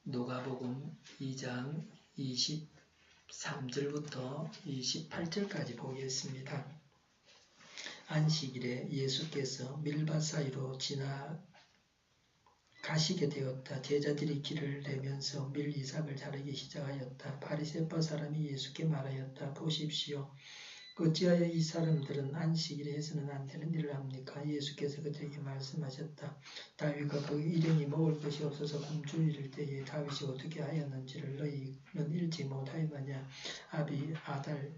누가복음 2장 23절부터 28절까지 보겠습니다. 안식일에 예수께서 밀밭 사이로 지나가시게 되었다. 제자들이 길을 내면서 밀이삭을 자르기 시작하였다. 바리새파 사람이 예수께 말하였다. 보십시오. 어찌하여 이 사람들은 안식일에 해서는 안 되는 일을 합니까? 예수께서 그들에게 말씀하셨다. 다윗과 그 일행이 먹을 것이 없어서 굶주 이를 때에 다윗이 어떻게 하였는지를 너희는 읽지 못하였느냐? 아달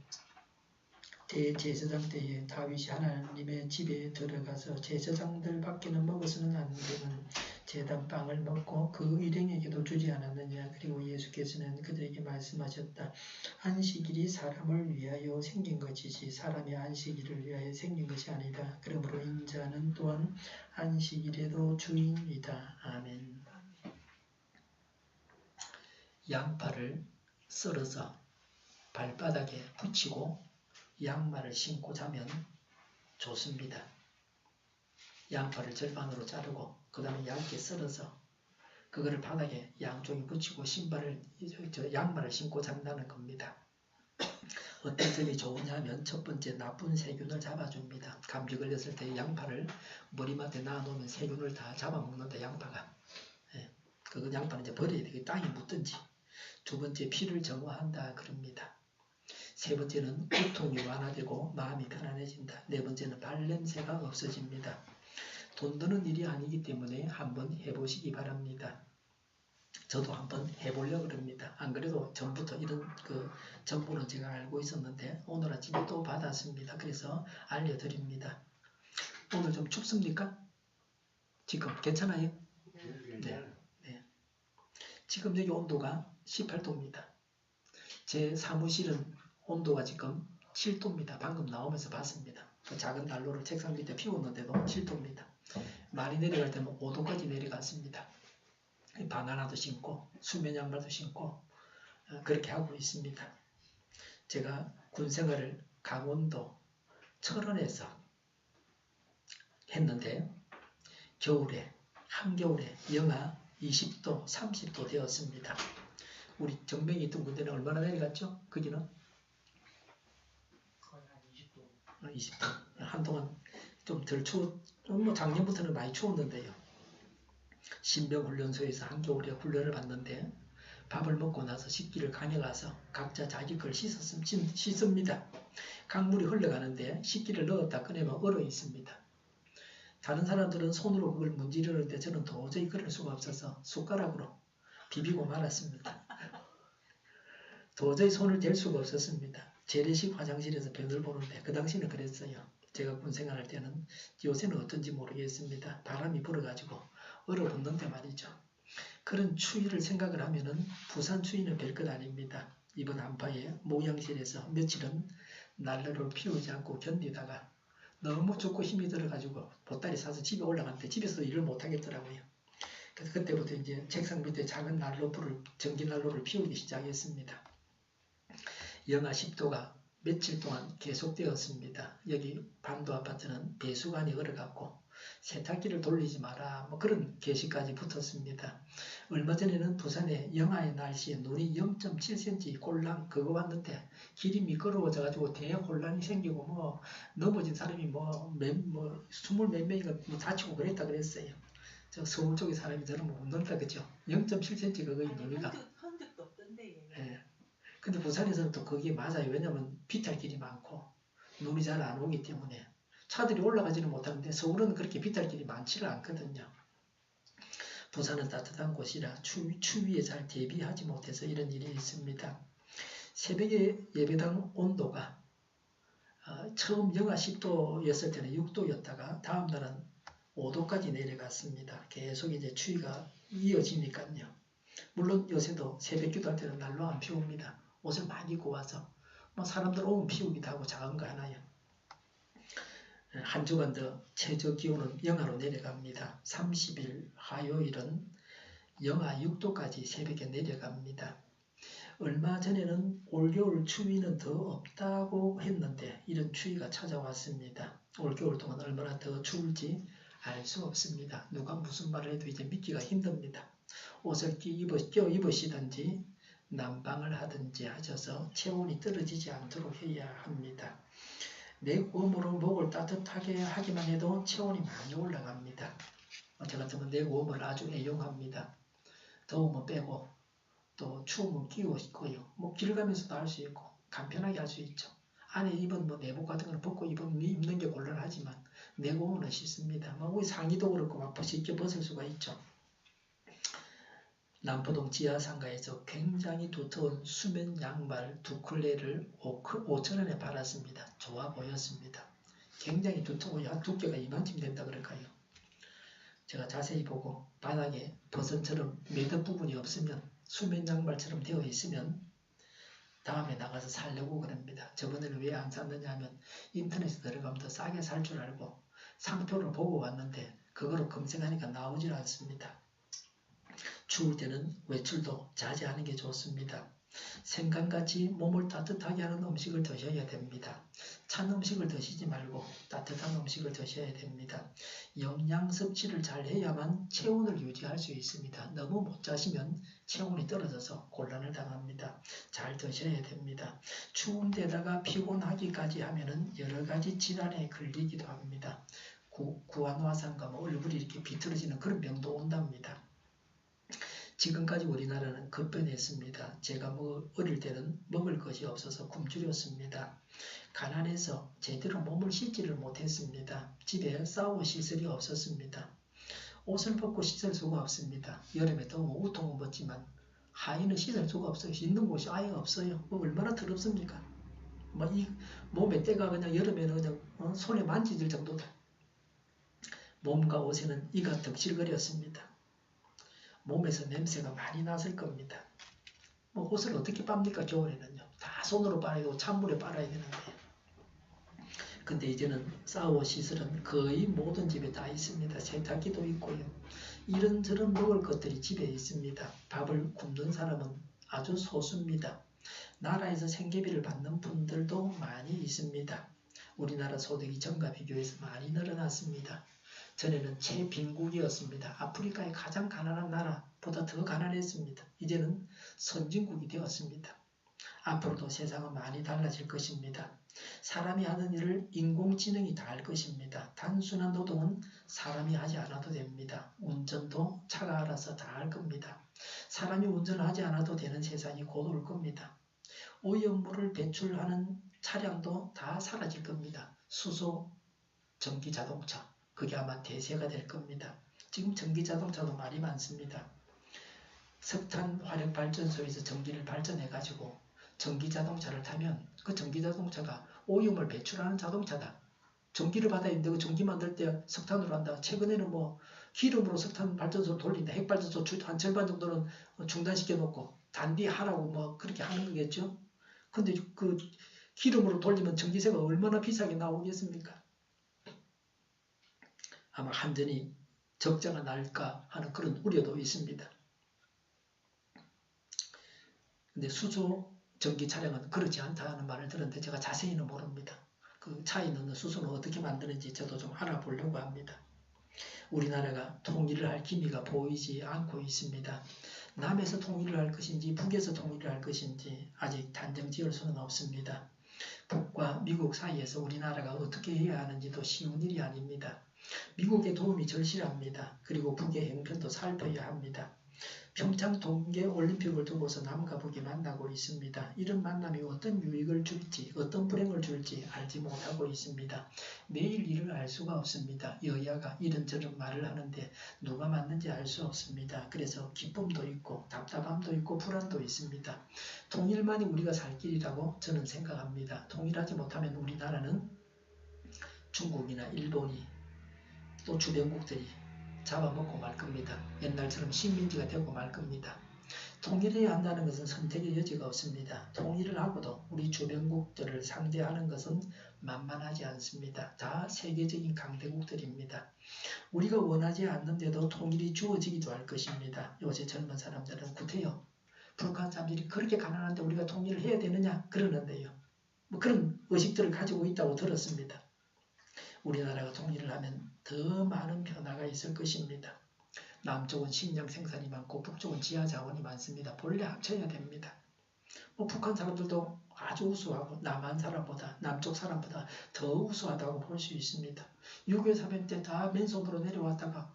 대제사장 때에 다윗이 하나님의 집에 들어가서 제사장들 밖에는 먹어서는 안 되는 제단빵을 먹고 그 일행에게도 주지 않았느냐. 그리고 예수께서는 그들에게 말씀하셨다. 안식일이 사람을 위하여 생긴 것이지 사람이 안식일을 위하여 생긴 것이 아니다. 그러므로 인자는 또한 안식일에도 주인이다. 아멘. 양파를 썰어서 발바닥에 붙이고 양말을 신고 자면 좋습니다. 양파를 절반으로 자르고 그 다음에 얇게 썰어서 그거를 바닥에 양쪽에 붙이고 양말을 신고 잔다는 겁니다. 어떤 점이 좋으냐면 첫 번째 나쁜 세균을 잡아줍니다. 감기 걸렸을 때 양파를 머리맡에 놔놓으면 세균을 다 잡아먹는다. 양파가. 그 양파는 이제 버려야 되게 땅에 묻든지. 두 번째 피를 정화한다 그럽니다. 세 번째는 고통이 완화되고 마음이 편안해진다. 네 번째는 발냄새가 없어집니다. 돈 드는 일이 아니기 때문에 한번 해보시기 바랍니다. 저도 한번 해보려고 합니다. 안 그래도 전부터 이런 정보는 제가 알고 있었는데 오늘 아침에 또 받았습니다. 그래서 알려드립니다. 오늘 좀 춥습니까? 지금 괜찮아요? 네. 지금 여기 온도가 18도입니다. 제 사무실은 온도가 지금 7도입니다. 방금 나오면서 봤습니다. 그 작은 난로를 책상 밑에 피웠는데도 7도입니다. 많이 내려갈 때는 5도까지 내려갔습니다. 바나나도 신고 수면 양말도 신고 그렇게 하고 있습니다. 제가 군생활을 강원도 철원에서 했는데 겨울에 한겨울에 영하 20도 30도 되었습니다. 우리 정명이 있던 군대는 얼마나 내려갔죠? 거기는? 20도. 한동안 좀 덜 작년부터는 많이 추웠는데요. 신병훈련소에서 한겨울에 훈련을 받는데 밥을 먹고 나서 식기를 강에 가서 각자 자기 걸 씻습니다. 강물이 흘러가는데 식기를 넣었다 꺼내면 얼어 있습니다. 다른 사람들은 손으로 그걸 문지르는데 저는 도저히 그럴 수가 없어서 숟가락으로 비비고 말았습니다. 도저히 손을 댈 수가 없었습니다. 재래식 화장실에서 변을 보는데 그 당시는 그랬어요. 제가 군생활할 때는 요새는 어떤지 모르겠습니다. 바람이 불어가지고 얼어붙는데 말이죠. 그런 추위를 생각을 하면은 부산 추위는 별것 아닙니다. 이번 한파에 목양실에서 며칠은 난로를 피우지 않고 견디다가 너무 춥고 힘이 들어가지고 보따리 사서 집에 올라갔는데 집에서도 일을 못하겠더라고요. 그래서 그때부터 이제 책상 밑에 작은 전기 난로를 피우기 시작했습니다. 영하 10도가 며칠 동안 계속되었습니다. 여기 반도 아파트는 배수관이 얼어갖고 세탁기를 돌리지 마라 그런 게시까지 붙었습니다. 얼마 전에는 부산에 영하의 날씨에 눈이 0.7cm 꼴랑 그거 왔는데 길이 미끄러워져 가지고 대혼란이 생기고 넘어진 사람이 20 몇 명이가 다치고 그랬다 그랬어요. 저 서울 쪽에 사람이 저는 못 논다 그죠? 0.7cm 그거의 눈이가. 흔적도 없던데. 예. 근데 부산에서는 또 그게 맞아요. 왜냐면 비탈길이 많고 눈이 잘 안 오기 때문에 차들이 올라가지는 못하는데 서울은 그렇게 비탈길이 많지를 않거든요. 부산은 따뜻한 곳이라 추위에 잘 대비하지 못해서 이런 일이 있습니다. 새벽에 예배당 온도가 처음 영하 10도였을 때는 6도였다가 다음 날은 5도까지 내려갔습니다. 계속 이제 추위가 이어지니까요. 물론 요새도 새벽 기도할 때는 난로 안 피웁니다. 옷을 많이 입고 와서 사람들 오면 피우기도 하고 작은 거 하나요. 한 주간 더 최저 기온은 영하로 내려갑니다. 30일 화요일은 영하 6도까지 새벽에 내려갑니다. 얼마 전에는 올겨울 추위는 더 없다고 했는데 이런 추위가 찾아왔습니다. 올겨울 동안 얼마나 더 추울지 알 수 없습니다. 누가 무슨 말을 해도 이제 믿기가 힘듭니다. 옷을 껴 입으시든지 난방을 하든지 하셔서 체온이 떨어지지 않도록 해야 합니다. 내구음으로 목을 따뜻하게 하기만 해도 체온이 많이 올라갑니다. 저 같으면 내구음을 아주 애용합니다. 더우면 빼고 또 추우면 끼고 있고요. 뭐 길 가면서도 할 수 있고 간편하게 할 수 있죠. 안에 입은 뭐 내복 같은 걸 벗고 입는 게 곤란하지만 내공은 쉽습니다. 뭐 우리 상의도 그렇고 막 쉽게 벗을 수가 있죠. 남포동 지하상가에서 굉장히 두터운 수면 양말 2켤레를 5,000원에 팔았습니다. 좋아 보였습니다. 굉장히 두터워요. 한 두께가 이만큼 된다 그럴까요? 제가 자세히 보고 바닥에 버선처럼 매듭 부분이 없으면 수면 양말처럼 되어 있으면 다음에 나가서 살려고 그럽니다. 저번에는 왜 안 샀느냐 하면 인터넷에 들어가면 더 싸게 살 줄 알고 상표를 보고 왔는데 그거로 검색하니까 나오질 않습니다. 추울 때는 외출도 자제하는 게 좋습니다. 생강같이 몸을 따뜻하게 하는 음식을 드셔야 됩니다. 찬 음식을 드시지 말고 따뜻한 음식을 드셔야 됩니다. 영양 섭취를 잘 해야만 체온을 유지할 수 있습니다. 너무 못 자시면 체온이 떨어져서 곤란을 당합니다. 잘 드셔야 됩니다. 추운 데다가 피곤하기까지 하면은 여러 가지 질환에 걸리기도 합니다. 구안화상과 얼굴이 이렇게 비틀어지는 그런 병도 온답니다. 지금까지 우리나라는 급변했습니다. 제가 어릴 때는 먹을 것이 없어서 굶주렸습니다. 가난해서 제대로 몸을 씻지를 못했습니다. 집에 샤워 시설이 없었습니다. 옷을 벗고 씻을 수가 없습니다. 여름에 더우면 우통은 벗지만 하의는 씻을 수가 없어요. 씻는 곳이 아예 없어요. 뭐 얼마나 더럽습니까? 뭐 이 몸에 때가 그냥 여름에는 그냥 손에 만지질 정도다. 몸과 옷에는 이가 덕실거렸습니다. 몸에서 냄새가 많이 났을 겁니다. 뭐 옷을 어떻게 빱니까? 겨울에는요. 다 손으로 빨아야 되고 찬물에 빨아야 되는데. 근데 이제는 샤워 시설은 거의 모든 집에 다 있습니다. 세탁기도 있고요. 이런저런 먹을 것들이 집에 있습니다. 밥을 굶는 사람은 아주 소수입니다. 나라에서 생계비를 받는 분들도 많이 있습니다. 우리나라 소득이 전과 비교해서 많이 늘어났습니다. 전에는 최빈국이었습니다. 아프리카의 가장 가난한 나라보다 더 가난했습니다. 이제는 선진국이 되었습니다. 앞으로도 세상은 많이 달라질 것입니다. 사람이 하는 일을 인공지능이 다 할 것입니다. 단순한 노동은 사람이 하지 않아도 됩니다. 운전도 차가 알아서 다 할 겁니다. 사람이 운전하지 않아도 되는 세상이 곧 올 겁니다. 오염물을 배출하는 차량도 다 사라질 겁니다. 수소, 전기자동차. 그게 아마 대세가 될 겁니다. 지금 전기자동차도 말이 많습니다. 석탄 화력발전소에서 전기를 발전해가지고 전기자동차를 타면 그 전기자동차가 오염을 배출하는 자동차다. 전기를 받아야 되는데 그 전기 만들 때 석탄으로 한다. 최근에는 뭐 기름으로 석탄 발전소를 돌린다. 핵발전소 한 절반 정도는 중단시켜 놓고 단디 하라고 뭐 그렇게 하는 거겠죠. 근데 그 기름으로 돌리면 전기세가 얼마나 비싸게 나오겠습니까? 아마 한전이 적자가 날까 하는 그런 우려도 있습니다. 근데 수소 전기 차량은 그렇지 않다는 말을 들었는데 제가 자세히는 모릅니다. 그 차에 넣는 수소는 어떻게 만드는지 저도 좀 알아보려고 합니다. 우리나라가 통일을 할 기미가 보이지 않고 있습니다. 남에서 통일을 할 것인지 북에서 통일을 할 것인지 아직 단정 지을 수는 없습니다. 북과 미국 사이에서 우리나라가 어떻게 해야 하는지도 쉬운 일이 아닙니다. 미국의 도움이 절실합니다. 그리고 북의 형편도 살펴야 합니다. 평창 동계올림픽을 두고서 남과 북이 만나고 있습니다. 이런 만남이 어떤 유익을 줄지 어떤 불행을 줄지 알지 못하고 있습니다. 내일 일을 알 수가 없습니다. 여야가 이런저런 말을 하는데 누가 맞는지 알 수 없습니다. 그래서 기쁨도 있고 답답함도 있고 불안도 있습니다. 통일만이 우리가 살 길이라고 저는 생각합니다. 통일하지 못하면 우리나라는 중국이나 일본이 또 주변국들이 잡아먹고 말 겁니다. 옛날처럼 식민지가 되고 말 겁니다. 통일해야 한다는 것은 선택의 여지가 없습니다. 통일을 하고도 우리 주변국들을 상대하는 것은 만만하지 않습니다. 다 세계적인 강대국들입니다. 우리가 원하지 않는데도 통일이 주어지기도 할 것입니다. 요새 젊은 사람들은 구태여 북한 사람들이 그렇게 가난한데 우리가 통일을 해야 되느냐 그러는데요. 뭐 그런 의식들을 가지고 있다고 들었습니다. 우리나라가 통일을 하면 더 많은 변화가 있을 것입니다. 남쪽은 식량 생산이 많고 북쪽은 지하 자원이 많습니다. 본래 합쳐야 됩니다. 뭐 북한 사람들도 아주 우수하고 남한 사람보다 남쪽 사람보다 더 우수하다고 볼 수 있습니다. 6.25 사변 때 다 맨손으로 내려왔다가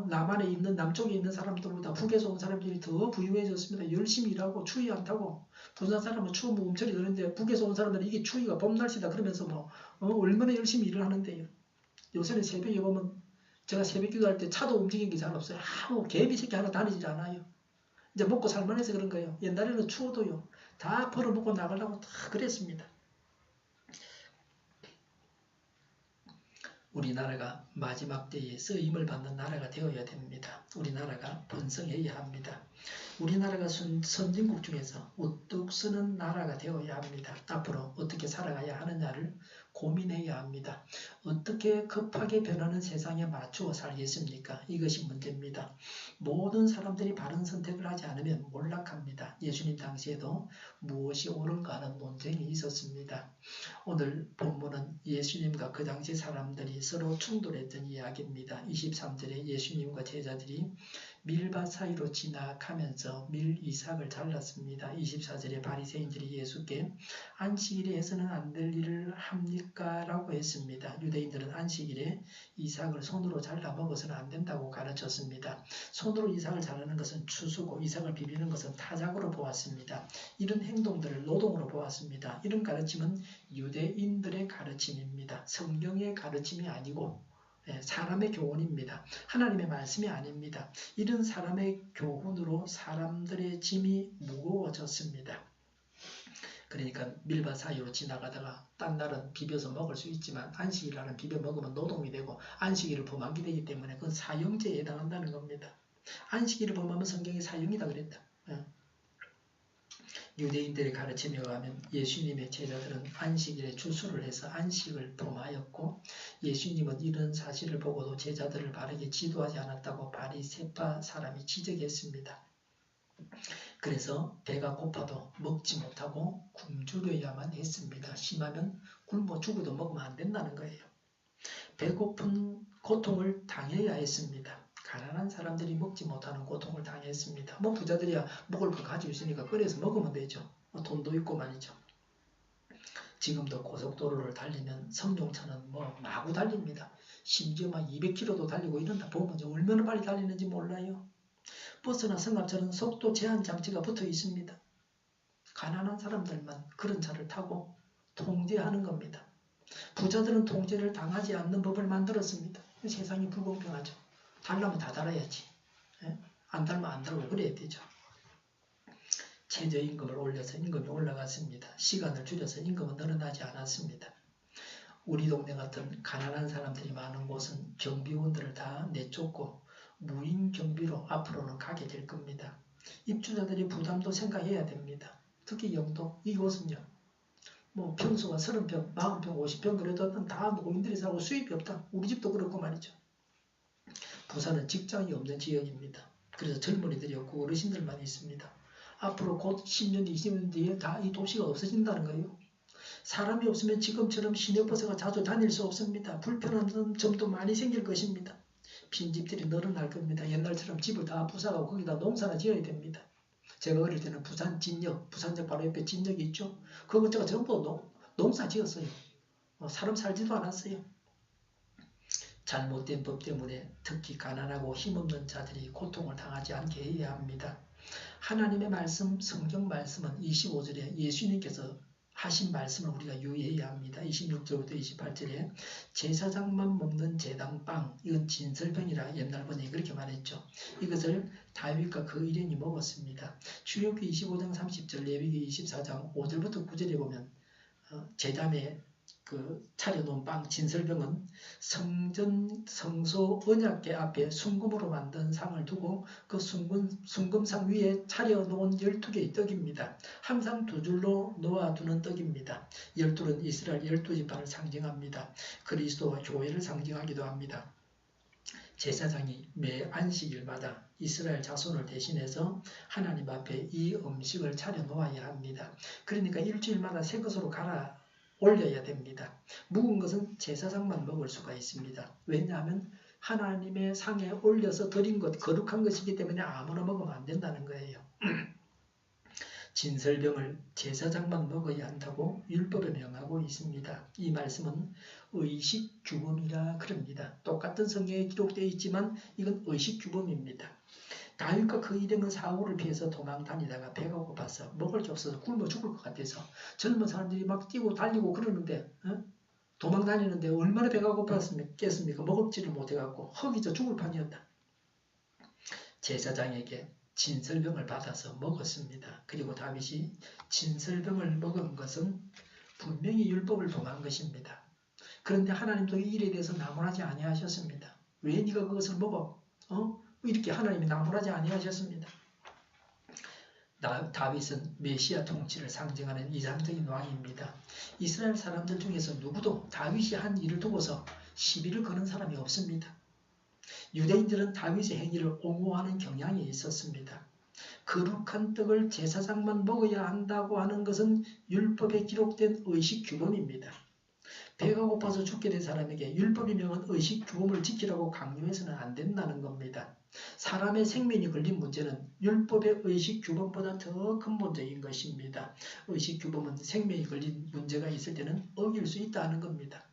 남한에 있는 남쪽에 있는 사람들보다 북에서 온 사람들이 더 부유해졌습니다. 열심히 일하고 추위 안 타고 부산 사람은 추워 움철이 드는데 북에서 온 사람들은 이게 추위가 봄날씨다 그러면서 얼마나 열심히 일을 하는데요. 요새는 새벽에 보면 제가 새벽 기도할 때 차도 움직이는 게 잘 없어요. 아무 개비 새끼 하나 다니질 않아요. 이제 먹고 살만해서 그런 거예요. 옛날에는 추워도요. 다 벌어먹고 나가려고 다 그랬습니다. 우리나라가 마지막 때에 쓰임을 받는 나라가 되어야 됩니다. 우리나라가 번성해야 합니다. 우리나라가 선진국 중에서 우뚝 서는 나라가 되어야 합니다. 앞으로 어떻게 살아가야 하느냐를 고민해야 합니다. 어떻게 급하게 변하는 세상에 맞추어 살겠습니까? 이것이 문제입니다. 모든 사람들이 바른 선택을 하지 않으면 몰락합니다. 예수님 당시에도 무엇이 옳은가 하는 논쟁이 있었습니다. 오늘 본문은 예수님과 그 당시 사람들이 서로 충돌했던 이야기입니다. 23절에 예수님과 제자들이 밀밭 사이로 지나가면서 밀이삭을 잘랐습니다. 24절에 바리새인들이 예수께 안식일에 해서는 안 될 일을 합니까? 라고 했습니다. 유대인들은 안식일에 이삭을 손으로 잘라 먹어서는 안 된다고 가르쳤습니다. 손으로 이삭을 자르는 것은 추수고 이삭을 비비는 것은 타작으로 보았습니다. 이런 행동들을 노동으로 보았습니다. 이런 가르침은 유대인들의 가르침입니다. 성경의 가르침이 아니고 사람의 교훈입니다. 하나님의 말씀이 아닙니다. 이런 사람의 교훈으로 사람들의 짐이 무거워졌습니다. 그러니까 밀밭 사이로 지나가다가 딴 날은 비벼서 먹을 수 있지만 안식일 날은 비벼 먹으면 노동이 되고 안식일을 범하게 되기 때문에 그건 사형죄에 해당한다는 겁니다. 안식일을 범하면 성경이 사형이다 그랬다. 유대인들의 가르침에 의하면 예수님의 제자들은 안식일에 추수를 해서 안식을 범하였고 예수님은 이런 사실을 보고도 제자들을 바르게 지도하지 않았다고 바리새파 사람이 지적했습니다. 그래서 배가 고파도 먹지 못하고 굶주려야만 했습니다. 심하면 굶어 죽어도 먹으면 안 된다는 거예요. 배고픈 고통을 당해야 했습니다. 가난한 사람들이 먹지 못하는 고통을 당했습니다. 부자들이야 먹을 거 가지고 있으니까 꺼내서 먹으면 되죠. 돈도 있고 말이죠. 지금도 고속도로를 달리면 성용차는 마구 달립니다. 심지어 200km도 달리고 이런다 보면 얼마나 빨리 달리는지 몰라요. 버스나 승합차는 속도 제한 장치가 붙어 있습니다. 가난한 사람들만 그런 차를 타고 통제하는 겁니다. 부자들은 통제를 당하지 않는 법을 만들었습니다. 세상이 불공평하죠. 달라면 다 달아야지. 안 달면 안 달고 그래야 되죠. 최저임금을 올려서 임금이 올라갔습니다. 시간을 줄여서 임금은 늘어나지 않았습니다. 우리 동네 같은 가난한 사람들이 많은 곳은 경비원들을 다 내쫓고 무인 경비로 앞으로는 가게 될 겁니다. 입주자들의 부담도 생각해야 됩니다. 특히 영도 이곳은요. 평수가 30평, 40평, 50평 그래도 다 노인들이 살고 수입이 없다. 우리 집도 그렇고 말이죠. 부산은 직장이 없는 지역입니다. 그래서 젊은이들이 없고 어르신들만 있습니다. 앞으로 곧 10년, 20년 뒤에 다 이 도시가 없어진다는 거예요. 사람이 없으면 지금처럼 시내버스가 자주 다닐 수 없습니다. 불편한 점도 많이 생길 것입니다. 빈집들이 늘어날 겁니다. 옛날처럼 집을 다 부숴가고 거기다 농사나 지어야 됩니다. 제가 어릴 때는 부산 진역, 부산역 바로 옆에 진역이 있죠. 그것저것 전부 농사 지었어요. 사람 살지도 않았어요. 잘못된 법 때문에 특히 가난하고 힘없는 자들이 고통을 당하지 않게 해야 합니다. 하나님의 말씀, 성경 말씀은 25절에 예수님께서 하신 말씀을 우리가 유의해야 합니다. 26절부터 28절에 제사장만 먹는 제당빵, 이건 진설병이라 옛날 번역이 그렇게 말했죠. 이것을 다윗과 그 일행이 먹었습니다. 출애굽기 25장 30절, 레위기 24장 5절부터 9절에 보면 제단에 차려놓은 빵 진설병은 성소 언약궤 앞에 순금으로 만든 상을 두고 그 순금상 위에 차려놓은 12개의 떡입니다. 항상 두 줄로 놓아두는 떡입니다. 12는 이스라엘 12지파를 상징합니다. 그리스도와 교회를 상징하기도 합니다. 제사장이 매 안식일마다 이스라엘 자손을 대신해서 하나님 앞에 이 음식을 차려놓아야 합니다. 그러니까 일주일마다 새 것으로 올려야 됩니다. 묵은 것은 제사장만 먹을 수가 있습니다. 왜냐하면 하나님의 상에 올려서 드린 것, 거룩한 것이기 때문에 아무나 먹으면 안 된다는 거예요. 진설병을 제사장만 먹어야 한다고 율법에 명하고 있습니다. 이 말씀은 의식주범이라 그럽니다. 똑같은 성경에 기록되어 있지만 이건 의식주범입니다. 다윗과 그 일행은 사울을 피해서 도망 다니다가 배가 고파서 먹을 게 없어서 굶어 죽을 것 같아서 젊은 사람들이 막 뛰고 달리고 그러는데 도망 다니는데 얼마나 배가 고팠겠습니까? 먹을지를 못해갖고 허기져 죽을 판이었다. 제사장에게 진설병을 받아서 먹었습니다. 그리고 다윗이 진설병을 먹은 것은 분명히 율법을 범한 것입니다. 그런데 하나님도 이 일에 대해서 나무라지 아니하셨습니다. 왜 네가 그것을 먹어? 이렇게 하나님이 나무라지 아니하셨습니다. 다윗은 메시아 통치를 상징하는 이상적인 왕입니다. 이스라엘 사람들 중에서 누구도 다윗이 한 일을 두고서 시비를 거는 사람이 없습니다. 유대인들은 다윗의 행위를 옹호하는 경향이 있었습니다. 거룩한 떡을 제사장만 먹어야 한다고 하는 것은 율법에 기록된 의식규범입니다. 배가 고파서 죽게 된 사람에게 율법이 명한 의식규범을 지키라고 강요해서는 안 된다는 겁니다. 사람의 생명이 걸린 문제는 율법의 의식규범보다 더 근본적인 것입니다. 의식규범은 생명이 걸린 문제가 있을 때는 어길 수 있다는 겁니다.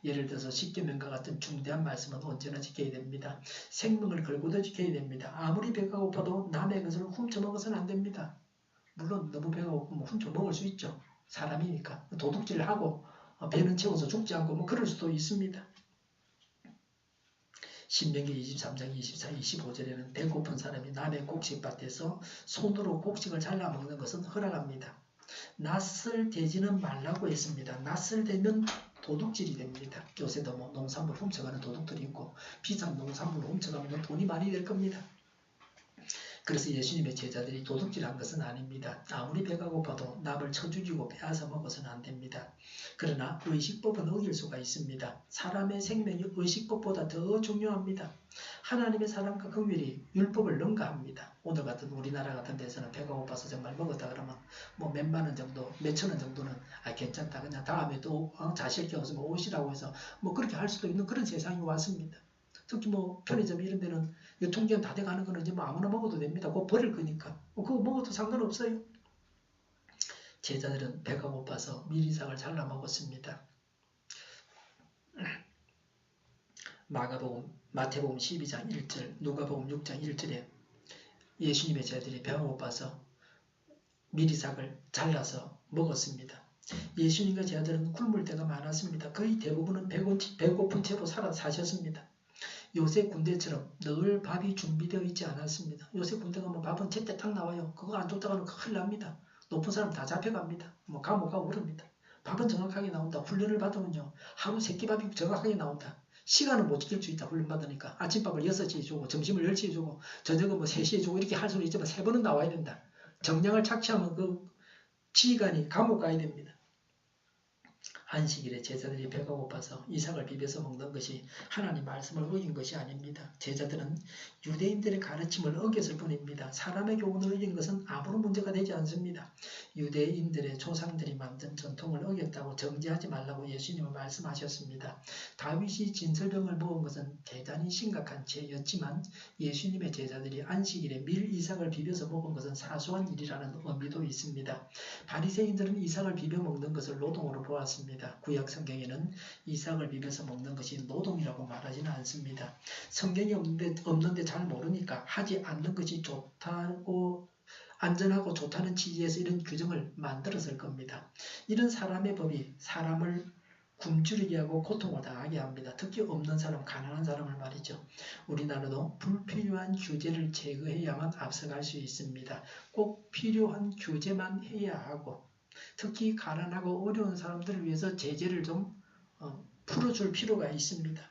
예를 들어서 십계명과 같은 중대한 말씀은 언제나 지켜야 됩니다. 생명을 걸고도 지켜야 됩니다. 아무리 배가 고파도 남의 것을 훔쳐먹어서는 안 됩니다. 물론 너무 배가 고프면 훔쳐먹을 수 있죠. 사람이니까. 도둑질을 하고 배는 채워서 죽지 않고 그럴 수도 있습니다. 신명기 23장 24, 25절에는 배고픈 사람이 남의 곡식밭에서 손으로 곡식을 잘라먹는 것은 허락합니다. 낯을 대지는 말라고 했습니다. 낯을 대면 도둑질이 됩니다. 요새도 농산물 훔쳐가는 도둑들이 있고 비싼 농산물 훔쳐가면 돈이 많이 될 겁니다. 그래서 예수님의 제자들이 도둑질한 것은 아닙니다. 아무리 배가 고파도 남을 쳐 죽이고 빼앗아 먹어서는 안 됩니다. 그러나 의식법은 어길 수가 있습니다. 사람의 생명이 의식법보다 더 중요합니다. 하나님의 사랑과 긍휼이 율법을 능가합니다. 오늘 같은 우리나라 같은 데서는 배가 고파서 정말 먹었다 그러면 몇만 원 정도, 몇천 원 정도는 괜찮다. 그냥 다음에 또 자실 게 없으면 오시라고 해서 그렇게 할 수도 있는 그런 세상이 왔습니다. 특히 편의점 이런 데는 유통기한 다 돼가는 거는 이제 아무나 먹어도 됩니다. 그거 버릴 거니까. 그거 먹어도 상관없어요. 제자들은 배가 고파서 미리상을 잘라 먹었습니다. 마태복음 12장 1절, 누가복음 6장 1절에 예수님의 제자들이 배가 고파서 미리삭을 잘라서 먹었습니다. 예수님과 제자들은 굶을 때가 많았습니다. 거의 대부분은 배고픈 채로 사셨습니다. 요새 군대처럼 늘 밥이 준비되어 있지 않았습니다. 요새 군대 가면 밥은 제때 딱 나와요. 그거 안 줬다가는 큰일 납니다. 높은 사람 다 잡혀갑니다. 감옥 가고 그럽니다. 밥은 정확하게 나온다. 훈련을 받으면요. 하루 3끼밥이 정확하게 나온다. 시간은 못 지킬 수 있다. 훈련 받으니까. 아침밥을 6시에 주고 점심을 10시에 주고 저녁은 3시에 주고 이렇게 할 수는 있지만 3번은 나와야 된다. 정량을 착취하면 그 지휘관이 감옥 가야 됩니다. 안식일에 제자들이 배가 고파서 이삭을 비벼서 먹는 것이 하나님 말씀을 어긴 것이 아닙니다. 제자들은 유대인들의 가르침을 어겼을 뿐입니다. 사람의 교훈을 어긴 것은 아무런 문제가 되지 않습니다. 유대인들의 조상들이 만든 전통을 어겼다고 정죄하지 말라고 예수님은 말씀하셨습니다. 다윗이 진설병을 먹은 것은 대단히 심각한 죄였지만 예수님의 제자들이 안식일에 밀 이삭을 비벼서 먹은 것은 사소한 일이라는 의미도 있습니다. 바리새인들은 이삭을 비벼 먹는 것을 노동으로 보았습니다. 구약 성경에는 이삭을 비벼서 먹는 것이 노동이라고 말하지는 않습니다. 성경이 없는데 잘 모르니까 하지 않는 것이 좋다고 안전하고 좋다는 취지에서 이런 규정을 만들었을 겁니다. 이런 사람의 법이 사람을 굶주리게 하고 고통을 당하게 합니다. 특히 없는 사람, 가난한 사람을 말이죠. 우리나라도 불필요한 규제를 제거해야만 앞서갈 수 있습니다. 꼭 필요한 규제만 해야 하고 특히 가난하고 어려운 사람들을 위해서 제재를 좀 풀어줄 필요가 있습니다.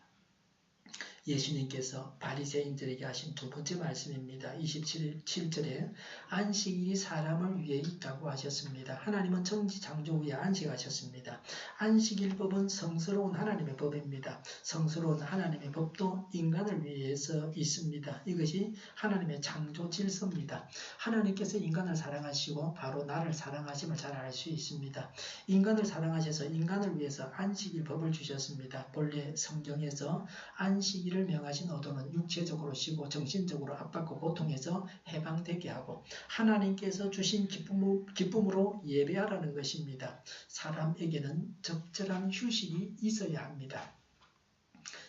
예수님께서 바리새인들에게 하신 두 번째 말씀입니다. 27절에 안식일이 사람을 위해 있다고 하셨습니다. 하나님은 천지 창조 후에 안식하셨습니다. 안식일법은 성스러운 하나님의 법입니다. 성스러운 하나님의 법도 인간을 위해서 있습니다. 이것이 하나님의 창조 질서입니다. 하나님께서 인간을 사랑하시고 바로 나를 사랑하심을 잘 알 수 있습니다. 인간을 사랑하셔서 인간을 위해서 안식일법을 주셨습니다. 본래 성경에서 안식일을 자비를 명하신 어도는 육체적으로 쉬고 정신적으로 압박과 고통에서 해방되게 하고 하나님께서 주신 기쁨으로 예배하라는 것입니다. 사람에게는 적절한 휴식이 있어야 합니다.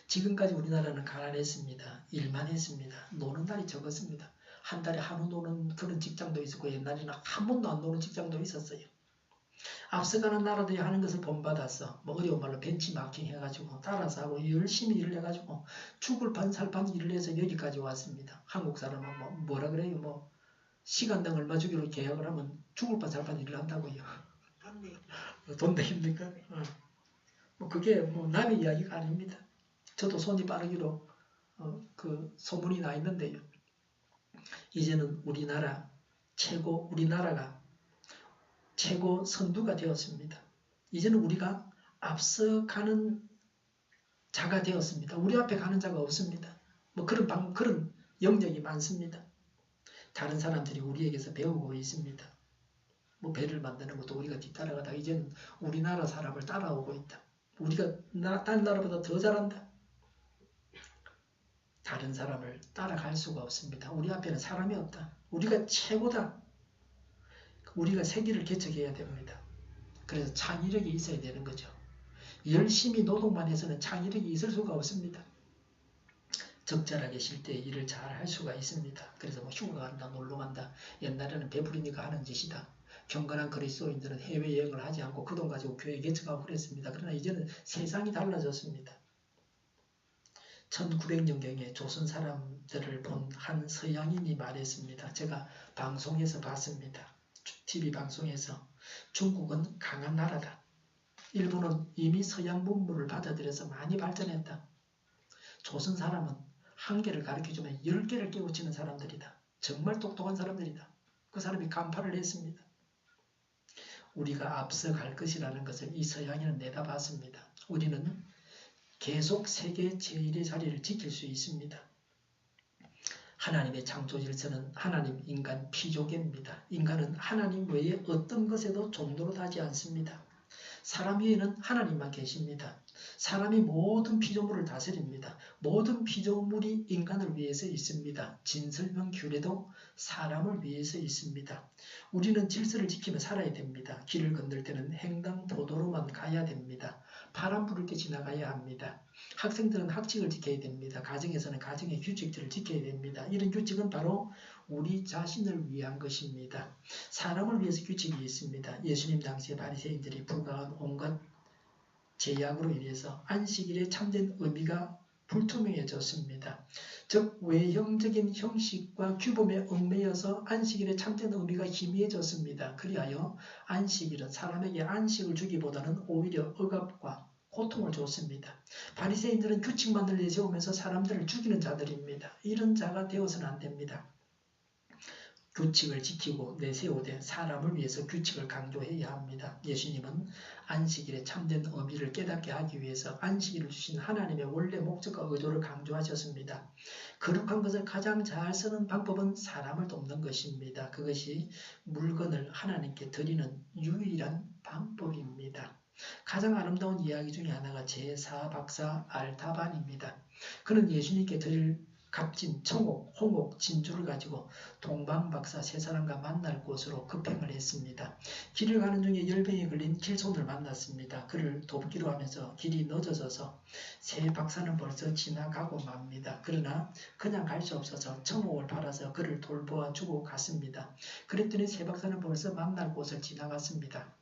지금까지 우리나라는 가난했습니다. 일만 했습니다. 노는 날이 적었습니다. 한 달에 하루 노는 그런 직장도 있었고 옛날에는 한 번도 안 노는 직장도 있었어요. 앞서가는 나라들이 하는 것을 본받았어. 뭐 어려운 말로 벤치마킹 해가지고 따라서 하고 열심히 일을 해가지고 죽을 판 살판 일을 해서 여기까지 왔습니다. 한국 사람은 뭐라 그래요? 뭐 시간당 얼마 주기로 계약을 하면 죽을 판 살판 일을 한다고요. 돈 내깁니까? 뭐 그게 뭐 남의 이야기가 아닙니다. 저도 손이 빠르기로 그 소문이 나 있는데요. 이제는 우리나라가 최고 선두가 되었습니다. 이제는 우리가 앞서가는 자가 되었습니다. 우리 앞에 가는 자가 없습니다. 뭐 그런 영역이 많습니다. 다른 사람들이 우리에게서 배우고 있습니다. 뭐 배를 만드는 것도 우리가 뒤따라가다 이제는 우리나라 사람을 따라오고 있다. 우리가 다른 나라보다 더 잘한다. 다른 사람을 따라갈 수가 없습니다. 우리 앞에는 사람이 없다. 우리가 최고다. 우리가 세계를 개척해야 됩니다. 그래서 창의력이 있어야 되는 거죠. 열심히 노동만 해서는 창의력이 있을 수가 없습니다. 적절하게 쉴 때 일을 잘 할 수가 있습니다. 그래서 뭐 휴가 간다, 놀러 간다. 옛날에는 베풀이니까 하는 짓이다. 경건한 그리스도인들은 해외여행을 하지 않고 그 돈 가지고 교회 개척하고 그랬습니다. 그러나 이제는 세상이 달라졌습니다. 1900년경에 조선 사람들을 본 한 서양인이 말했습니다. 제가 방송에서 봤습니다. TV 방송에서 중국은 강한 나라다. 일본은 이미 서양 문물을 받아들여서 많이 발전했다. 조선 사람은 한 개를 가르쳐주면 10개를 깨우치는 사람들이다. 정말 똑똑한 사람들이다. 그 사람이 간파를 했습니다. 우리가 앞서갈 것이라는 것을 이 서양인은 내다봤습니다. 우리는 계속 세계 제1의 자리를 지킬 수 있습니다. 하나님의 창조 질서는 하나님 인간 피조계입니다. 인간은 하나님 외에 어떤 것에도 존노릇하지 않습니다. 사람 위에는 하나님만 계십니다. 사람이 모든 피조물을 다스립니다. 모든 피조물이 인간을 위해서 있습니다. 진설명 규례도 사람을 위해서 있습니다. 우리는 질서를 지키며 살아야 됩니다. 길을 건널 때는 횡단보도로만 가야 됩니다. 바람 부를 때 지나가야 합니다. 학생들은 학칙을 지켜야 됩니다. 가정에서는 가정의 규칙들을 지켜야 됩니다. 이런 규칙은 바로 우리 자신을 위한 것입니다. 사람을 위해서 규칙이 있습니다. 예수님 당시에 바리새인들이 부과한 온갖 제약으로 인해서 안식일의 참된 의미가 불투명해졌습니다. 즉 외형적인 형식과 규범에 얽매여서 안식일의 참된 의미가 희미해졌습니다. 그리하여 안식일은 사람에게 안식을 주기보다는 오히려 억압과 고통을 줬습니다. 바리새인들은 규칙만을 내세우면서 사람들을 죽이는 자들입니다. 이런 자가 되어서는 안 됩니다. 규칙을 지키고 내세우되 사람을 위해서 규칙을 강조해야 합니다. 예수님은 안식일의 참된 의미를 깨닫게 하기 위해서 안식일을 주신 하나님의 원래 목적과 의도를 강조하셨습니다. 거룩한 것을 가장 잘 쓰는 방법은 사람을 돕는 것입니다. 그것이 물건을 하나님께 드리는 유일한 방법입니다. 가장 아름다운 이야기 중에 하나가 제4박사 알타반입니다. 그는 예수님께 드릴 값진 청옥, 홍옥, 진주를 가지고 동방박사 세 사람과 만날 곳으로 급행을 했습니다. 길을 가는 중에 열병에 걸린 길손을 만났습니다. 그를 돕기로 하면서 길이 늦어져서 세 박사는 벌써 지나가고 맙니다. 그러나 그냥 갈 수 없어서 청옥을 팔아서 그를 돌보아 주고 갔습니다. 그랬더니 세 박사는 벌써 만날 곳을 지나갔습니다.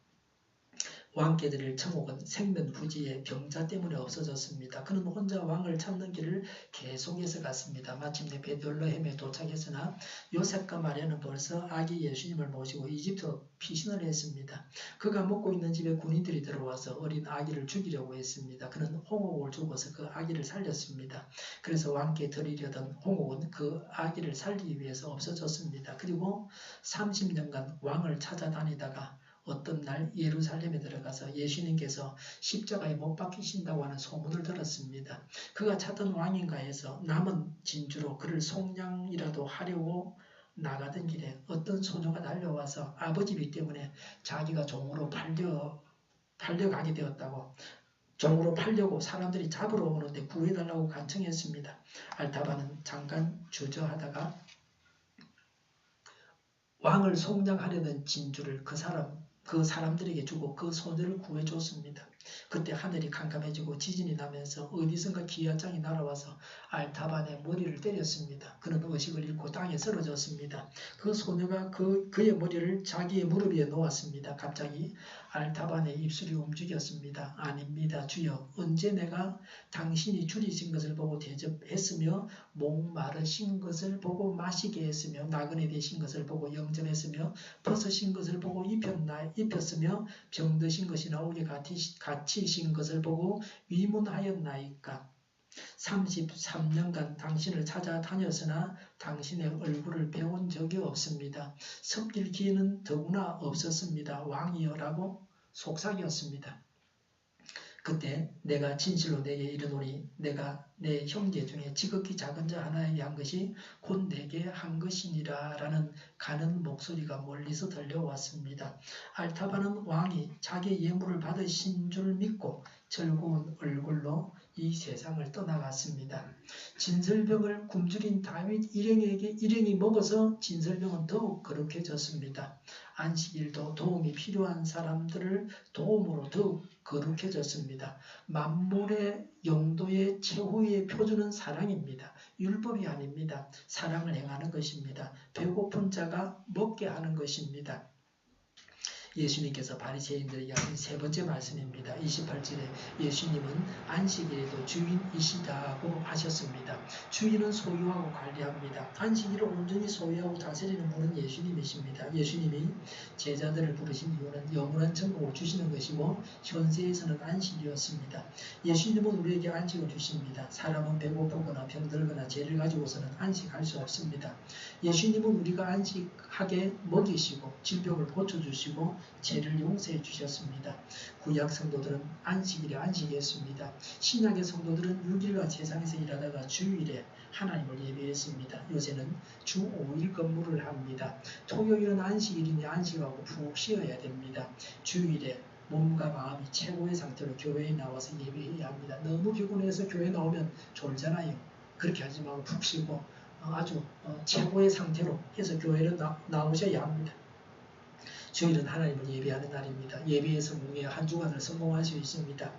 왕께 드릴 청옥은 생면부지의 병자 때문에 없어졌습니다. 그는 혼자 왕을 찾는 길을 계속해서 갔습니다. 마침내 베들레헴에 도착했으나 요셉과 마리아는 벌써 아기 예수님을 모시고 이집트로 피신을 했습니다. 그가 묵고 있는 집에 군인들이 들어와서 어린 아기를 죽이려고 했습니다. 그는 홍옥을 주고서 그 아기를 살렸습니다. 그래서 왕께 드리려던 홍옥은 그 아기를 살리기 위해서 없어졌습니다. 그리고 30년간 왕을 찾아다니다가 어떤 날 예루살렘에 들어가서 예수님께서 십자가에 못 박히신다고 하는 소문을 들었습니다. 그가 찾던 왕인가 해서 남은 진주로 그를 속량이라도 하려고 나가던 길에 어떤 소녀가 달려와서 아버지 비 때문에 자기가 종으로 팔려가게 되었다고 종으로 팔려고 사람들이 잡으러 오는데 구해달라고 간청했습니다. 알타바는 잠깐 주저하다가 왕을 속량하려는 진주를 그 사람들에게 주고 그 소녀를 구해줬습니다. 그때 하늘이 캄캄해지고 지진이 나면서 어디선가 기아장이 날아와서 알타반의 머리를 때렸습니다. 그는 의식을 잃고 땅에 쓰러졌습니다. 그 소녀가 그의 머리를 자기의 무릎 위에 놓았습니다. 갑자기 알타반의 입술이 움직였습니다. 아닙니다, 주여. 언제 내가 당신이 줄이신 것을 보고 대접했으며 목마르신 것을 보고 마시게 했으며 나그네 되신 것을 보고 영접했으며 벗으신 것을 보고 입혔으며 병드신 것이나 옥에 갇히신 것을 보고 위문하였나이까. 33년간 당신을 찾아다녔으나 당신의 얼굴을 배운 적이 없습니다. 섞일 기회는 더구나 없었습니다. 왕이여 라고 속삭였습니다. 그때 내가 진실로 내게 이르노니 내가 내 형제 중에 지극히 작은 자 하나에게 한 것이 곧 내게 한 것이니라 라는 가는 목소리가 멀리서 들려왔습니다. 알타바는 왕이 자기의 예물을 받으신 줄 믿고 즐거운 얼굴로 이 세상을 떠나갔습니다. 진설병을 굶주린 다윗 일행이 먹어서 진설병은 더욱 거룩해졌습니다. 안식일도 도움이 필요한 사람들을 도움으로 더욱 거룩해졌습니다. 만물의 용도의 최후의 표준은 사랑입니다. 율법이 아닙니다. 사랑을 행하는 것입니다. 배고픈 자가 먹게 하는 것입니다. 예수님께서 바리새인들에게 하신 세 번째 말씀입니다. 28절에 예수님은 안식일에도 주인이시다고 하셨습니다. 주인은 소유하고 관리합니다. 안식일을 온전히 소유하고 다스리는 분은 예수님이십니다. 예수님이 제자들을 부르신 이유는 영원한 천국을 주시는 것이고 현세에서는 안식이었습니다. 예수님은 우리에게 안식을 주십니다. 사람은 배고프거나 병들거나 죄를 가지고서는 안식할 수 없습니다. 예수님은 우리가 안식하게 먹이시고 질병을 고쳐주시고 죄를 용서해 주셨습니다. 구약 성도들은 안식일에 안식했습니다. 신약의 성도들은 6일간 세상에서 일하다가 주일에 하나님을 예배했습니다. 요새는 주 5일 근무를 합니다. 토요일은 안식일이니 안식하고 푹 쉬어야 됩니다. 주일에 몸과 마음이 최고의 상태로 교회에 나와서 예배해야 합니다. 너무 피곤해서 교회 나오면 졸잖아요. 그렇게 하지 말고 푹 쉬고 아주 최고의 상태로 해서 교회를 나오셔야 합니다. 주일은 하나님을 예배하는 날입니다. 예배에 성공해야 한 주간을 성공할 수 있습니다.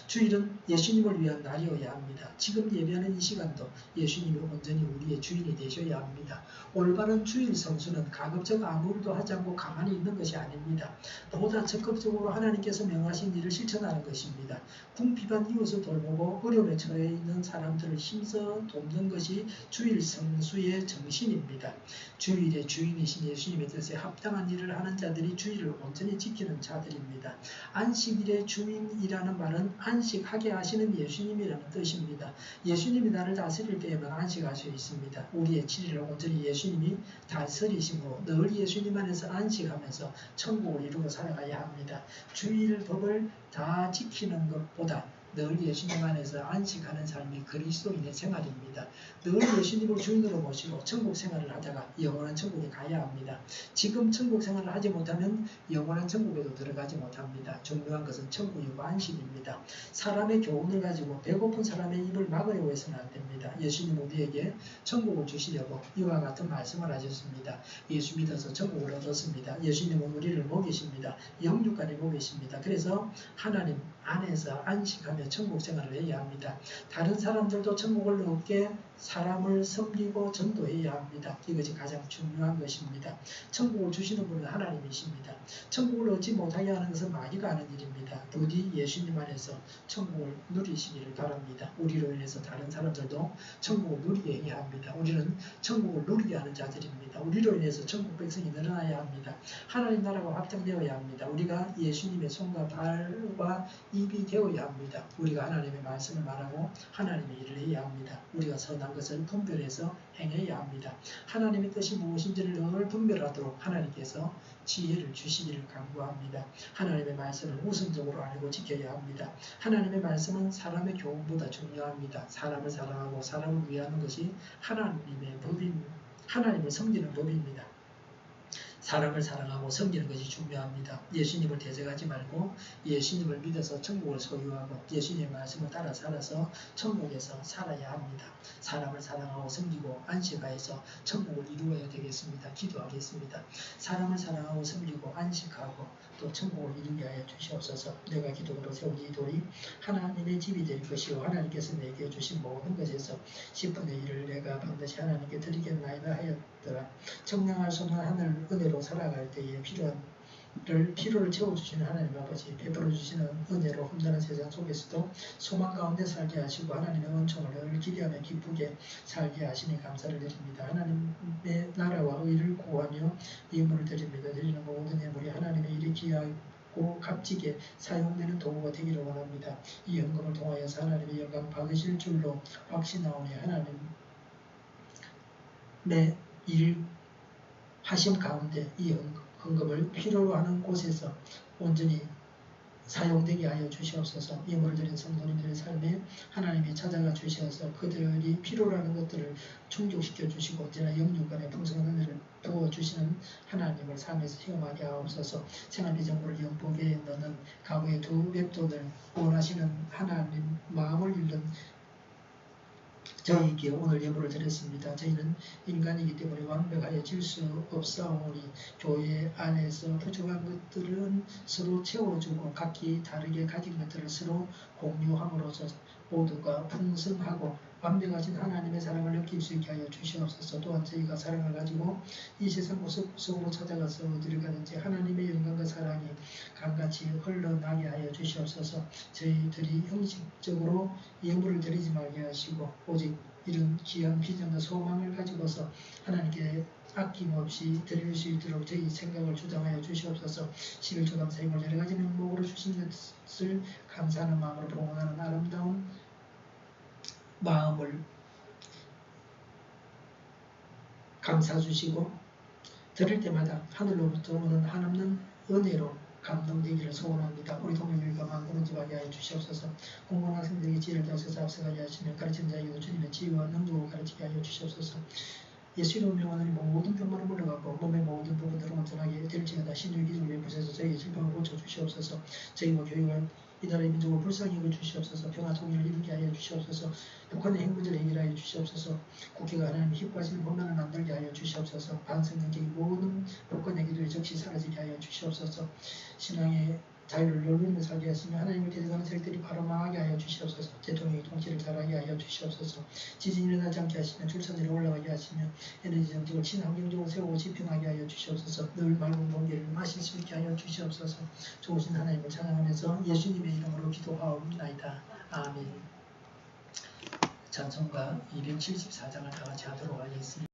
주일은 예수님을 위한 날이어야 합니다. 지금 예배하는 이 시간도 예수님이 온전히 우리의 주인이 되셔야 합니다. 올바른 주일 성수는 가급적 아무 일도 하지 않고 가만히 있는 것이 아닙니다. 보다 적극적으로 하나님께서 명하신 일을 실천하는 것입니다. 궁핍한 이웃을 돌보고 어려움에 처해 있는 사람들을 힘써 돕는 것이 주일 성수의 정신입니다. 주일의 주인이신 예수님의 뜻에 합당한 일을 하는 자들이 주일을 온전히 지키는 자들입니다. 안식일의 주인이라는 말은 안식하게 하시는 예수님이라는 뜻입니다. 예수님이 나를 다스릴 때에만 안식할 수 있습니다. 우리의 7일을 온전히 예수님이 다스리시고 늘 예수님 안에서 안식하면서 천국을 이루고 살아가야 합니다. 주일 법을 다 지키는 것보다 늘 예수님 안에서 안식하는 삶이 그리스도인의 생활입니다. 늘 예수님을 주인으로 모시고 천국 생활을 하다가 영원한 천국에 가야 합니다. 지금 천국 생활을 하지 못하면 영원한 천국에도 들어가지 못합니다. 중요한 것은 천국이고 안식입니다. 사람의 교훈을 가지고 배고픈 사람의 입을 막으려고 해서는 안 됩니다. 예수님 우리에게 천국을 주시려고 이와 같은 말씀을 하셨습니다. 예수 믿어서 천국을 얻었습니다. 예수님은 우리를 먹이십니다. 영육간에 먹이십니다. 그래서 하나님 안에서 안식하며 천국 생활을 해야 합니다. 다른 사람들도 천국을 얻게 사람을 섬기고 전도해야 합니다. 이것이 가장 중요한 것입니다. 천국을 주시는 분은 하나님이십니다. 천국을 얻지 못하게 하는 것은 마귀가 하는 일입니다. 부디 예수님 안에서 천국을 누리시기를 바랍니다. 우리로 인해서 다른 사람들도 천국을 누리게 해야 합니다. 우리는 천국을 누리게 하는 자들입니다. 우리로 인해서 천국 백성이 늘어나야 합니다. 하나님 나라가 확장되어야 합니다. 우리가 예수님의 손과 발과 입이 되어야 합니다. 우리가 하나님의 말씀을 말하고 하나님의 일을 해야 합니다. 우리가 선한 것을 분별해서 행해야 합니다. 하나님의 뜻이 무엇인지를 늘 분별하도록 하나님께서 지혜를 주시기를 간구합니다. 하나님의 말씀을 우선적으로 알고 지켜야 합니다. 하나님의 말씀은 사람의 교훈보다 중요합니다. 사람을 사랑하고 사람을 위하는 것이 하나님의 법입니다. 하나님을 섬기는 법입니다. 사람을 사랑하고 섬기는 것이 중요합니다. 예수님을 대적하지 말고 예수님을 믿어서 천국을 소유하고 예수님의 말씀을 따라 살아서 천국에서 살아야 합니다. 사람을 사랑하고 섬기고 안식하여서 천국을 이루어야 되겠습니다. 기도하겠습니다. 사람을 사랑하고 섬기고 안식하고 또 천국을 이루게 하여 주시옵소서. 내가 기도로 세운 이 돌이 하나님의 집이 될 것이요 하나님께서 내게 주신 모든 것에서 10분의 1을 내가 반드시 하나님께 드리겠나이다 하였더라. 청량할 수 없는 하늘 은혜로 살아갈 때에 필요를 채워주시는 하나님 아버지, 베풀어 주시는 은혜로 험난한 세상 속에서도 소망 가운데 살게 하시고 하나님의 은총을 늘 기대하며 기쁘게 살게 하시니 감사를 드립니다. 하나님의 나라와 의를 구하며 예물을 드립니다. 드리는 모든 예물이 하나님의 일이 귀하고 값지게 사용되는 도구가 되기를 원합니다. 이 헌금을 통하여서 하나님의 영광 받으실 줄로 확신하오니 하나님의 일 하심 가운데 이 헌금을 필요로 하는 곳에서 온전히 사용되게 하여 주시옵소서. 예물을 드린 성도님들의 삶에 하나님이 찾아가 주셔서 그들이 필요로 하는 것들을 충족시켜 주시고 언제나 영육간에 풍성한 은혜를 부어주시는 하나님을 삶에서 체험하게 하옵소서. 생활비정부를 영복에 넣는 가구의 두 웹돈을 원하시는 하나님 마음을 읽는 저희에게 오늘 예물을 드렸습니다. 저희는 인간이기 때문에 완벽하여질 수 없사오니 교회 안에서 부족한 것들은 서로 채워주고 각기 다르게 가진 것들을 서로 공유함으로써 모두가 풍성하고 완벽하신 하나님의 사랑을 느낄 수 있게 하여 주시옵소서. 또한 저희가 사랑을 가지고 이 세상 구석구석으로 찾아가서 어디를 가든지 하나님의 영광과 사랑이 강같이 흘러나게 하여 주시옵소서. 저희들이 형식적으로 예물을 드리지 말게 하시고 오직 이런 귀한 비전과 소망을 가지고서 하나님께 아낌없이 드릴 수 있도록 저희 생각을 주장하여 주시옵소서. 11조당 사임을 여러 가지 명목으로 주신 것을 감사하는 마음으로 봉헌하는 아름다운 마음을 감사 주시고 드릴 때마다 하늘로부터 오는 한없는 은혜로 감동되기를 소원합니다. 우리 동료들과 만군을 지하게 하여 주시옵소서. 공부하는 학생들에게 지혜를 더하셔서 앞서가게 하시며 가르치는 자에게도 주님의 지혜와 능력을 가르치게 하여 주시옵소서. 예수 이름으로 명하노니 모든 병마를 물러가고 몸의 모든 부분들을 온전하게 될지어다. 신의 기술을 베푸셔서 저희의 질병을 고쳐주시옵소서. 저희와 교회와 이 나라의 민족을 불쌍히 여겨주시옵소서. 평화 통일을 이루게 하여 주시옵소서. 북한의 핵 문제를 해결하여 주시옵소서. 국회가 하나님의 희구하시는 혼란을 만들게 하여 주시옵소서. 반성경적인 모든 북한의 기도에 적시 사라지게 하여 주시옵소서. 신앙의 자유를 넓으며 살게 하시며 하나님을 대적하는 세력들이 바로 망하게 하여 주시옵소서. 대통령이 통치를 잘하게 하여 주시옵소서. 지진이 일어나지 않게 하시며 출산율이 올라가게 하시며 에너지 정책을 친환경적으로 세우고 지평하게 하여 주시옵소서. 늘 맑은 공기를 마실 수 있게 하여 주시옵소서. 좋으신 하나님을 찬양하면서 예수님의 이름으로 기도하옵나이다. 아멘. 찬송가 274장을 다 같이 하도록 하겠습니다.